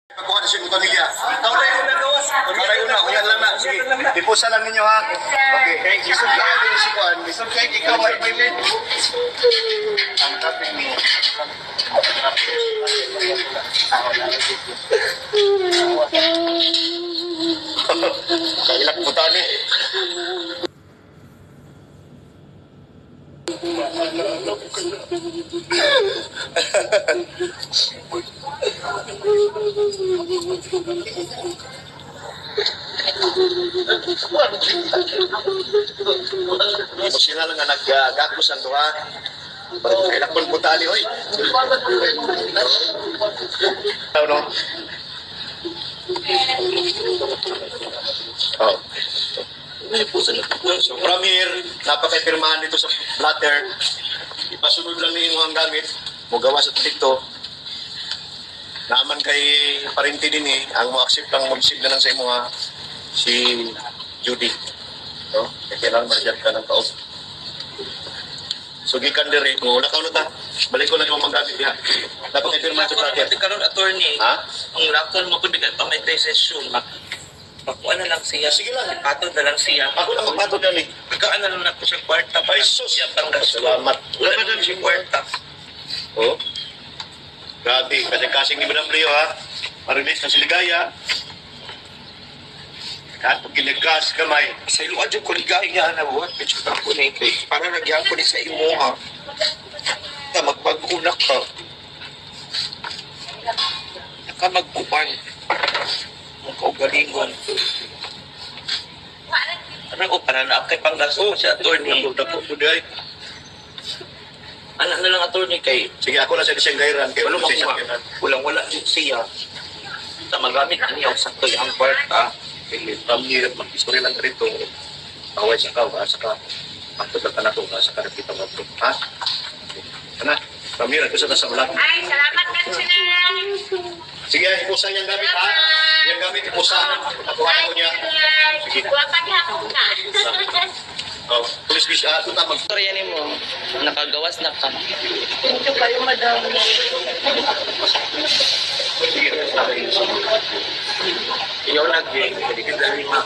Kuha na siya ng pamilya. Kauray una gawas. Kauray una, uyan lang na. Sige, tipusan lang ninyo ha. Okay, isog kayo din si Kuan. Isog kayo, ikaw may pilit. Ang taping mo. Kailak po tani. Sila lang nga nag-gakusan to ha. Kailan po tali, oy. No? Oh. So from here, napaka-pirmahan dito sa blatter. Ipasunod lang ninyo ang gamit. Mugawa sa dito. Naman kay parinti din ang mo-accept lang mag-save na lang sa imo ha. Si Judy. No? Kailangan marjad ka ng kaog. So gikan dire mo nakaw na ta. Balik ko lang yung magamit diha. Dapat kay pirmahan sa blatter. Karon attorney. Ha? Ang lakon mo pud bigat pa may session. Pakuha na lang siya. Sige lang. Patod na lang siya. Ako na magpatod yan eh. Pagkaan na lang na ko siya kwarta. Ay, sus. Siya panggasto. Salamat. Wala na lang siya kwarta. Oh. Grabe. Kasi-kasing ni Madam Leo ha. Marilis na si Ligaya. Kahit pag giligas kamay. Sa iluwa dyan ko ligaya na buhat. Medyo ako na ito. Para nagyan ko ni sa imo ha. Magpag-unak ka. Nakamagkupan. Ang kaugalingon. Ano ko para na kay panggasto siya attorney. Dako po day. Anak na lang attorney kay Sige ako na sa isang gairan. Kaya wala makuha. Walang-wala din siya. Sa magamit niya sakto yung kwarta. Pamilya, mag-history lang rito. Away sa ka, sa ka. Patod ka na ito, sa ka nakita mo ito. Ha? Ano? Pamilya, ito sa nasa vlog. Ay, salamat ka sila. Sige, ipusan yung gamit ha. Yung gamit, ipusan. Nakuha ko niya. Sige. Huwag paghapon ka. Oh, please, please, ito na mag... Storya ni mo, nakagawas na ka. Ito kayo, madam. Sige, Iyaw nag-game, hindi ka dali ma.